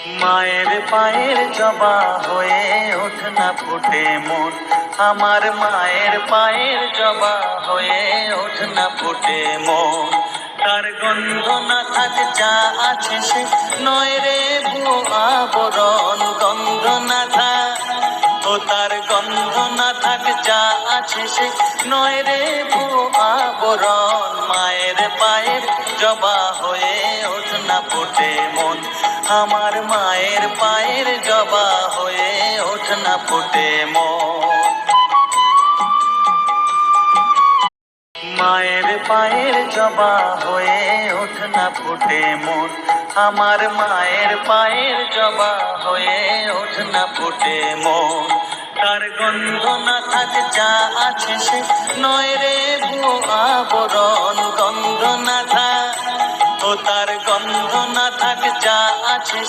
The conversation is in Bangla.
মায়ের পায়ের জবা হয়ে ওঠ না ফুটে মন, আমার মায়ের পায়ের জবা হয়ে ওঠ না ফুটে মন। তার গন্ধ না থাকে যা আছে সে নয় রে ভুয়ো আবরণ, গন্ধ না থাক ও তার গন্ধ না থাকে যা আছে সে নয় রে ভুয়ো আবরণ। মায়ের পায়ের জবা হয়ে ওঠ না ফুটে মন, আমার মায়ের পায়ের জবা হয়ে ওঠ না ফুটে মন। মায়ের পায়ের জবা হয়ে ওঠ না ফুটে মন, আমার মায়ের পায়ের জবা হয়ে ওঠ না ফুটে মন। তার গন্ধ না থাকে যা আছে সে নয় রে ভুয়ো আবরণ, গন্ধ না থাক ও তার গন্ধ না থাকে যা আছে